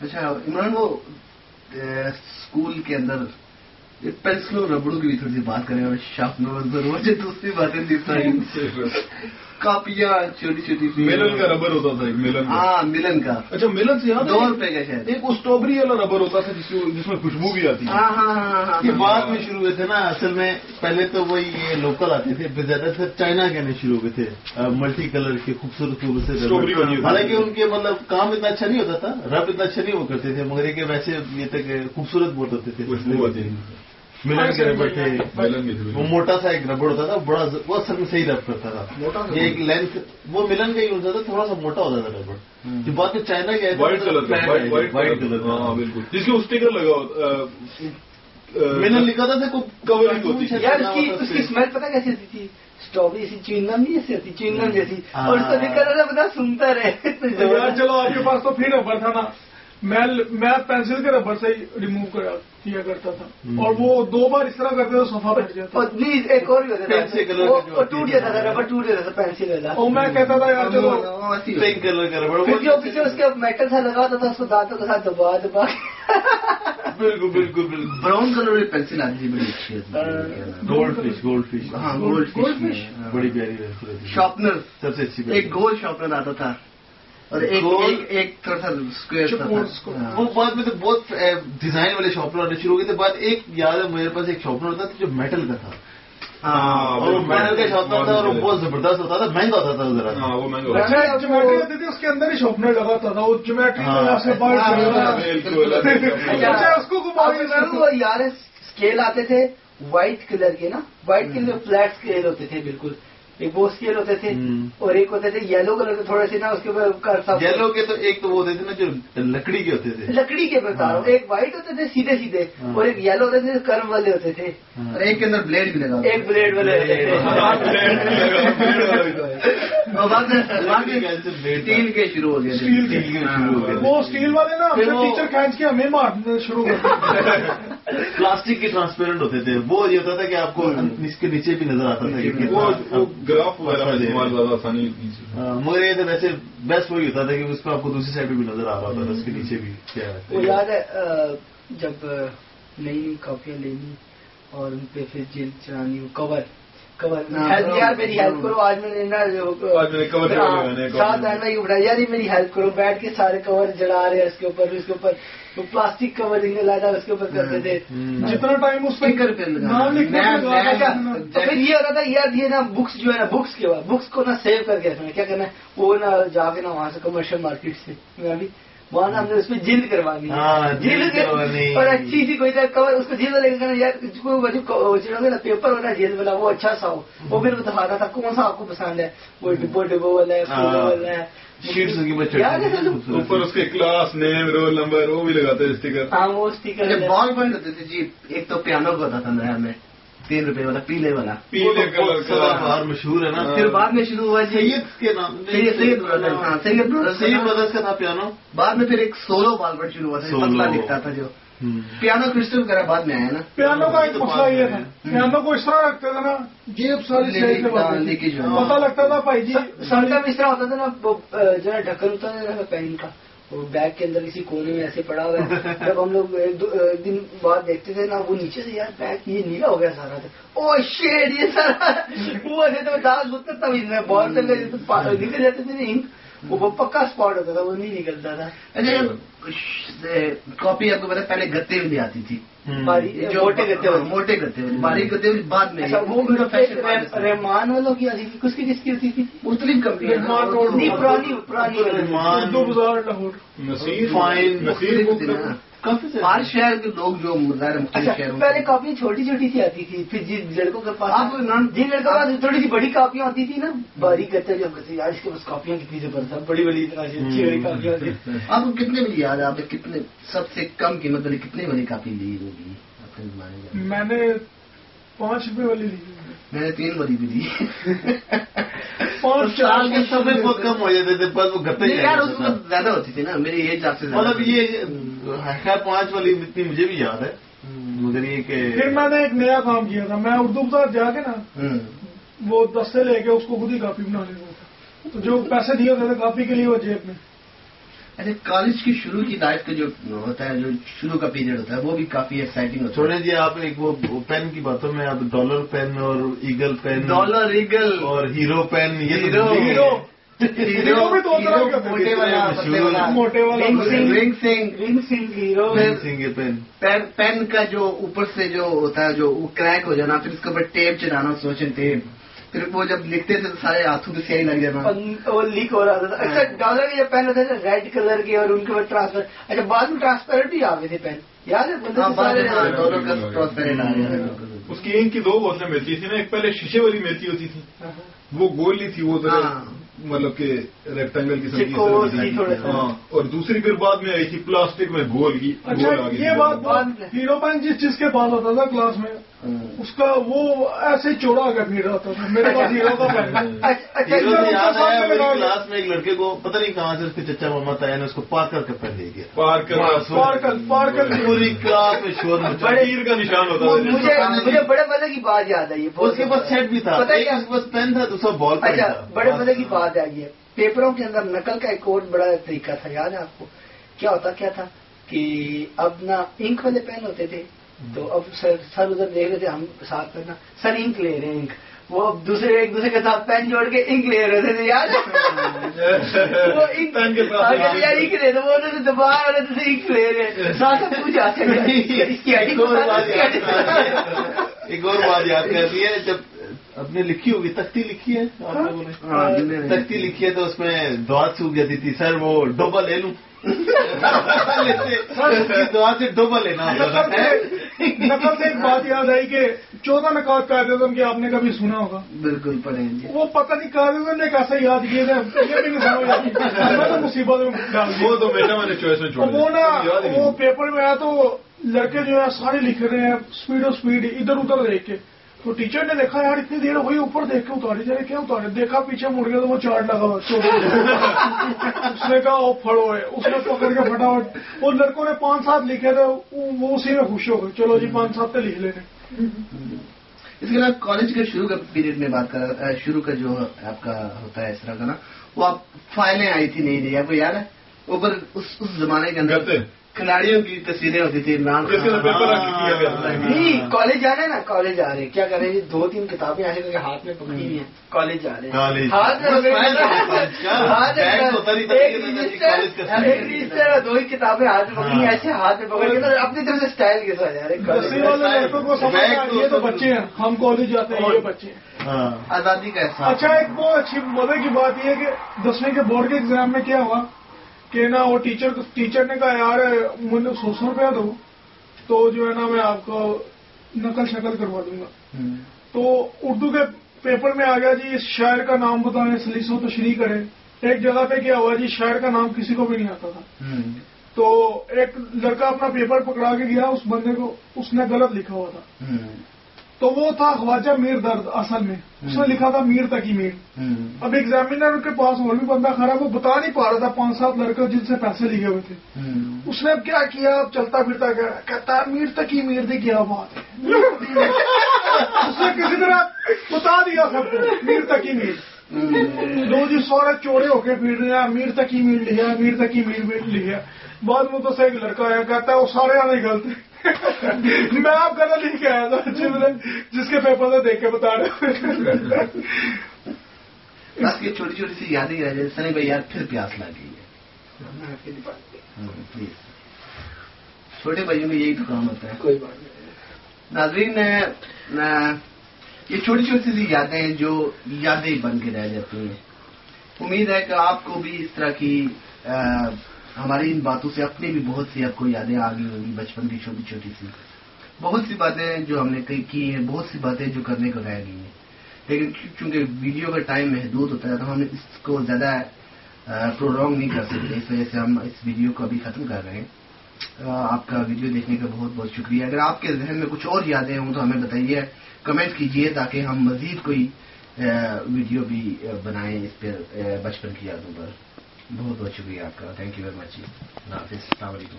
اچھا عمران، وہ اسکول کے اندر پینسلوں ربڑوں کی بھی تھوڑی سی بات کریں اور شارپنر ضرور مجھے دوسری باتیں کاپیاں چھوٹی چھوٹی سی ملن کا ربر ہوتا تھا، ایک ملن کا. ہاں ملن کا. اچھا ملن سے یاد 2 روپے کا شاید. ایک اسٹرابری والا ربر ہوتا تھا جس میں خوشبو بھی آتی ہے. ہاں ہاں ہاں ہاں. یہ بعد میں شروع ہوئے تھے نا، اصل میں پہلے تو وہی یہ لوکل آتے تھے، پھر زیادہ تر چائنا کے آنے شروع ہوئے تھے، ملٹی کلر کے خوبصورت اسٹرابری بنی ہوتی. حالانکہ ان کے مطلب کام اتنا اچھا نہیں ہوتا تھا، رب اتنا اچھا نہیں وہ کرتے تھے، مگر یہ ویسے یہ تک خوبصورت بہت ہوتے تھے. خوشبو آتی ہے. ملن کے ربڑ تھے، وہ موٹا سا ایک ربڑ ہوتا تھا، بڑا وہ اصل میں صحیح رب کرتا تھا. یہ ایک لینتھ وہ ملن کا ہی ہوتا تھا، تھوڑا سا موٹا ہوتا تھا ربڑ. جو بات میں چائنا کے وائٹ کلر کا، وائٹ کلر. ہاں بالکل، جس کے اسٹیکر لگا ہوتا. ملن لکھا تھا کوئی کورنگ ہوتی ہے. یار اس کی اسمیل پتہ کیسی ہوتی تھی؟ اسٹرابری سی چوئنگم نہیں ایسی ہوتی، چوئنگم جیسی، اور اس کو لکھا تھا پتا سنتا رہے. چلو آپ کے پاس تو پھر ربڑ تھا نا، میں پینسل کے ربڑ سے ہی ریموو کیا کرتا تھا، اور وہ 2 بار اس طرح کرتے تو صفحہ پھٹ جاتا. ایک اور بھی ہوتا تھا، ٹوٹ جاتا تھا ربڑ، ٹوٹ جاتا تھا پینسل والا. اور میں کہتا تھا یار چلو پنک کلر کا ربڑ، پھر جو پیچھے اس کے میٹل سا لگا ہوتا تھا اس کو دانتوں کے ساتھ دبا دبا. بالکل بالکل بالکل. براؤن کلر کی پینسل آتی تھی، بڑی اچھی ہوتی. Gold fish. ہاں گولڈ فش بڑی پیاری پینسل. شارپنر سب سے اچھی ایک گول شارپنر آتا تھا، اور ایک تھوڑا سا اسکوائر تھا. وہ بعد میں تو بہت ڈیزائن والے شارپنر آنے شروع ہو گئے تھے. بعد ایک یاد ہے میرے پاس، ایک شارپنر ہوتا تھا جو میٹل کا تھا، اور وہ میٹل کا شارپنر تھا، اور وہ بہت زبردست ہوتا تھا، مہنگا ہوتا تھا ذرا. ہاں وہ مہنگا جیومیٹری ہوتی تھی اس کے اندر ہی شارپنر لگاتا تھا، وہ جیومیٹری اس کو یار اسکیل آتے تھے وائٹ کلر کے نا، وائٹ کلر فلیٹ اسکیل ہوتے تھے بالکل. ایک وہ اسکیل ہوتے تھے، اور ایک ہوتے تھے یلو کلر کے تھوڑے سے نا، اس کے اوپر یلو کے تو ایک تو وہ ہوتے تھے نا جو لکڑی کے ہوتے تھے، لکڑی کے بتا رہا ہوں. ایک وائٹ ہوتے تھے سیدھے سیدھے، اور ایک یلو ہوتے تھے کرم والے ہوتے تھے، اور ایک کے اندر بلیڈ بھی لگا، ایک بلیڈ والے ہوتے تھے. اسٹیل کے شروع ہو گئے، وہ اسٹیل والے نا ٹیچر کھینچ کے ہمیں مارنا شروع کر. پلاسٹک کے ٹرانسپیرنٹ ہوتے تھے. وہ یہ ہوتا تھا کہ آپ کو اس کے نیچے بھی نظر آتا تھا، گراف وغیرہ استعمال زیادہ آسانی ہوتی ہے. مگر یہ تو ویسے بیسٹ وہی ہوتا تھا کہ اس پہ آپ کو دوسری سائڈ پہ بھی نظر آ رہا ہوتا تھا، اس کے نیچے بھی کیا ہے. وہ یاد ہے جب نئی نئی کاپیاں لینی اور ان پہ پھر جلد چڑھانی، کور یار میری ہیلپ کرو، آج میں نے کور ساتھ آنا یہ بڑھایا یار میری ہیلپ کرو، بیٹھ کے سارے کور جڑا رہے ہیں اس کے اوپر پلاسٹک کور لایا اس کے اوپر کرتے تھے. جتنا ٹائم اس پہ پھر یہ ہوتا تھا یار یہ نا بکس جو ہے نا، بکس کے بعد بکس کو نا سیو کر کے رکھنا، کیا کرنا ہے وہ نا جا کے نا وہاں سے کمرشل مارکیٹ سے وہاں نا ہم نے اس میں جلد کروانی، جلد اور اچھی سی کوئی کور اس کو جلد لے کے یار نا پیپر ہونا جلد والا وہ اچھا سا ہو، وہ پھر دکھاتا تھا کون سا آپ کو پسند ہے، وہ ڈبو والا ہے، پھول والا ہے، اوپر اس کے کلاس نیم رول نمبر وہ بھی لگاتے ہیں اسٹیکر. ہاں وہ اسٹیکر بال پوائنٹ ہوتے تھے جی. ایک تو پیانو کا ہوتا تھا نیا میں 3 روپے والا پیلے والا، پیلے کلر کا مشہور ہے نا. پھر بعد میں شروع ہوا سید کے نام، سید بردرز کا تھا پیانو. بعد میں پھر ایک سولو بال پوائنٹ شروع ہوا تھا، پتلا دکھتا تھا جو پیانو کرسٹل وغیرہ بعد میں آیا نا. پیانو کا ایک مسئلہ یہ تھا، پیانو کو اس طرح رکھتے تھے نا جیب ساری پتا لگتا تھا بھائی جی. سر کا بھی اس طرح ہوتا تھا نا، وہ جو ہے ڈھکن ہوتا ہے پین کا، وہ بیگ کے اندر کسی کونے میں ایسے پڑا ہوا ہے. جب ہم لوگ ایک دن بعد دیکھتے تھے نا، وہ نیچے سے یار بیگ یہ نیلا ہو گیا سارا تھا، او شیڈ یہ سارا وہ ایسے تو داغ ہوتا تھا بہت سے نکل جاتے تھے نا، انک وہ پکا اسپاٹ ہوتا تھا، وہ نہیں نکلتا تھا. کاپی آپ کو پتا پہلے گتے بھی آتی تھی، موٹے گتے باریک گتے بعد میں. وہ رحمان والوں کی آتی تھی، کس کی ہوتی تھی مختلف کمپنی پرانی اردو بازار لاہور ہر شہر کے لوگ جو مختلف شہروں پہلے کاپیاں چھوٹی چھوٹی سی آتی تھی. پھر جن لڑکوں کے پاس جن لڑکوں کے پاس تھوڑی سی بڑی کاپیاں ہوتی تھی نا، باریک کرتے جب کرتے یار اس کے پاس کاپیاں کتنی زبردست بڑی بڑی اتنا اچھی بڑی کاپیاں ہوتی. آپ کو کتنے بڑی یاد ہے، آپ نے کتنے سب سے کم قیمت والی کتنے بڑی کاپی لی ہوگی آپ کے زمانے میں؟ میں نے 5 روپے والی لی، میں نے 3 بڑی بھی لی. 5 سال کے سب میں بہت کم ہو جاتے تھے، بس وہ گتے یار اس میں زیادہ ہوتی تھی نا، میری ایج آپ سے مطلب یہ خیر 5 والی اتنی مجھے بھی یاد ہے. مگر یہ کہ پھر میں نے ایک نیا کام کیا تھا، میں اردو بازار جا کے نا وہ دستے لے کے اس کو خود ہی کاپی بنا لیتا تھا. تو جو پیسے دیے ہوتے تھے کاپی کے لیے وہ جیب میں، اچھا کالج کی شروع کی لائف کا جو ہوتا ہے، جو شروع کا پیریڈ ہوتا ہے وہ بھی کافی ایکسائٹنگ ہوتا ہے. چھوڑے جی آپ ایک وہ پین کی باتوں میں آپ ڈالر پین اور ایگل پین، ڈالر ایگل اور ہیرو پین، یہ موٹے والا رنگ سنگ ہیرو پین کا جو اوپر سے جو ہوتا ہے جو کریک ہو جانا، پھر اس کے اوپر ٹیپ چلانا، سوچن ٹیپ، پھر وہ جب لکھتے تھے تو سارے ہاتھوں پہ سیاہی لگ جانا، وہ لیک ہو رہا تھا. اچھا ڈالر کے جو پین ہوتے تھے ریڈ کلر کے اور ان کے بعد ٹرانسپیرنٹ، اچھا بعد میں ٹرانسپیرنٹ ہی آ گئے تھے پین، یاد ہے؟ ڈالر کا ٹرانسپیرنٹ آ گیا. اس کی انک کی 2 بوتلیں ملتی تھی نا، ایک پہلے شیشے والی ملتی ہوتی تھی، وہ گولی تھی، وہ مطلب کہ ریکٹینگل کی سمجھ، اور دوسری پھر بعد میں آئی تھی پلاسٹک میں گول کی. اچھا یہ بات ہیرو پین جس کے پاس ہوتا تھا کلاس میں، اس کا وہ ایسے چوڑا کر پھر رہا تھا. میرے پاس ہیرو کا پین کلاس میں ایک لڑکے کو پتہ نہیں کہاں سے اس کے چچا ماما تایا نے اس کو پارکر کا پین دے دیا. پارکل پوری کلاس میں شور تیر کا نشان ہوتا تھا. مجھے بڑے مزے کی بات یاد آئی ہے، اس کے پاس سیٹ بھی تھا، بس پین تھا، دوسرا بال. اچھا بڑے مزے کی بات آئی ہے، پیپروں کے اندر نقل کا ایک اور بڑا طریقہ تھا، یاد ہے آپ کو؟ کیا تھا کہ اب نہ انک والے پین ہوتے تھے، تو اب سر ادھر دیکھ رہے تھے، ہم ساتھ میں نا سر انک لے رہے ہیں، انک وہ اب ایک دوسرے کے ساتھ پین جوڑ کے انک لے رہے تھے، یاد ہے؟ وہ انک دے دو، وہ دبا رہے تھے، انک لے رہے ساتھ پوچھا. ایک اور بات یاد کرتی ہے، جب آپ نے لکھی ہوگی تختی لکھی ہے آپ لوگوں نے، تختی لکھی ہے تو اس میں دعا سوکھ جاتی تھی، سر وہ ڈوبا لے لوں، دعا سے ڈوبا لینا. نقل سے ایک بات یاد آئی کہ 14 نکات قائد اعظم کی آپ نے کبھی سنا ہوگا؟ بالکل پڑھیں گے. وہ پتہ نہیں قائد اعظم نے کیسے یاد کیے تھے، یہ بھی نہیں سمجھ آتی، تو مصیبت میں ڈال دی. وہ تو میں نے چوائس میں چھوڑا. وہ نا وہ پیپر میں آیا تو لڑکے جو ہے سارے لکھ رہے ہیں اسپیڈ ادھر ادھر دیکھ کے، تو ٹیچر نے دیکھا یار اتنی دیر وہی اوپر دیکھ کے اتاری جائے، کیا اتارے، دیکھا پیچھے مڑ گیا تو وہ چارٹ لگا ہوا. اس نے کہا وہ پھڑو ہے، اس نے پکڑ کے فٹافٹ، وہ لڑکوں نے 5-7 لکھے تھے، وہ اسی میں خوش ہو گئے، چلو جی 5-7 تو لکھ لینے. اس کے علاوہ کالج کے شروع کا پیریڈ میں بات کر رہا تھا، شروع کا جو آپ کا ہوتا ہے اس طرح کا نا، وہ آپ فائلیں آئی تھی نہیں آپ کو یاد ہے؟ اوپر اس زمانے کے اندر کھلاڑیوں کی تصویریں ہوتی تھی، عمران نہیں کالج جا رہے ہیں نا، کالج جا رہے ہیں، کیا کر رہے ہیں، 2-3 کتابیں ایسے کر کے ہاتھ میں پکڑی ہوئی ہیں، کالج جا رہے ہیں، ہاتھ میں رجسٹر 2 ہی کتابیں ہاتھ میں پکڑی، ایسے ہاتھ میں پکڑ کے اپنی طرف سے اسٹائل کے ساتھ جا رہے ہیں. یہ تو بچے ہیں، ہم کالج جاتے ہیں، یہ بچے ہیں، آزادی کا احساس. اچھا ایک بہت اچھی مزے کی بات یہ ہے کہ 10ویں کے بورڈ کے ایگزام میں کیا ہوا کہ نا وہ ٹیچر نے کہا یار مجھے 100 روپیہ دو تو جو ہے نا میں آپ کو نقل شکل کروا دوں گا. تو اردو کے پیپر میں آ گیا جی اس شاعر کا نام بتائیں، سلیس و تشریح کریں. ایک جگہ پہ کیا ہوا جی شاعر کا نام کسی کو بھی نہیں آتا تھا، تو ایک لڑکا اپنا پیپر پکڑا کے گیا اس بندے کو، اس نے غلط لکھا ہوا تھا، تو وہ تھا خواجہ میر درد، اصل میں اس نے لکھا تھا میر تقی میر. اب ایگزامینر کے پاس اور بھی بندہ کھڑا، وہ بتا نہیں پا رہا تھا 5-7 لڑکے جن سے پیسے لکھے ہوئے تھے. اس نے اب کیا کیا، اب چلتا پھرتا گیا، کہتا ہے میر تقی میر دی کیا بات ہے. اس نے کسی طرح بتا دیا سب کو میر تقی میر. لو جی سورے چوڑے ہو کے پھر رہے ہیں، میر تقی میر لکھا، میر تقی میر لکھا. بعد میں تو سے ایک لڑکا آیا کہتا ہے وہ سارے آنے غلط ہیں. میں آپ غلط لکھ کے آیا تھا جس کے پیپر سے دیکھ کے بتا رہے. بس یہ چھوٹی چھوٹی سی یادیں رہ جائے. سنی بھائی یار پھر پیاس لگ گئی ہے، پلیز چھوٹے بھائیوں میں یہی تو کام ہوتا ہے. کوئی بات نہیں. ناظرین یہ چھوٹی چھوٹی سی یادیں ہیں جو یادیں بن کے رہ جاتی ہیں. امید ہے کہ آپ کو بھی اس طرح کی ہماری ان باتوں سے اپنی بھی بہت سی آپ کو یادیں آ گئی ہوں گی، بچپن کی چھوٹی چھوٹی سی بہت سی باتیں جو ہم نے کی ہیں، بہت سی باتیں جو کرنے کو رہ گئی ہیں. لیکن چونکہ ویڈیو کا ٹائم محدود ہوتا ہے تو ہم اس کو زیادہ پرولونگ نہیں کر سکتے، اس وجہ سے ہم اس ویڈیو کو ابھی ختم کر رہے ہیں. آپ کا ویڈیو دیکھنے کا بہت بہت شکریہ. اگر آپ کے ذہن میں کچھ اور یادیں ہوں تو ہمیں بتائیے، کمنٹ کیجیے تاکہ ہم مزید کوئی ویڈیو بھی بنائیں اس پہ بچپن کی یادوں پر. بہت بہت شکریہ آپ کا. Thank you very much. اللہ حافظ. السلام علیکم.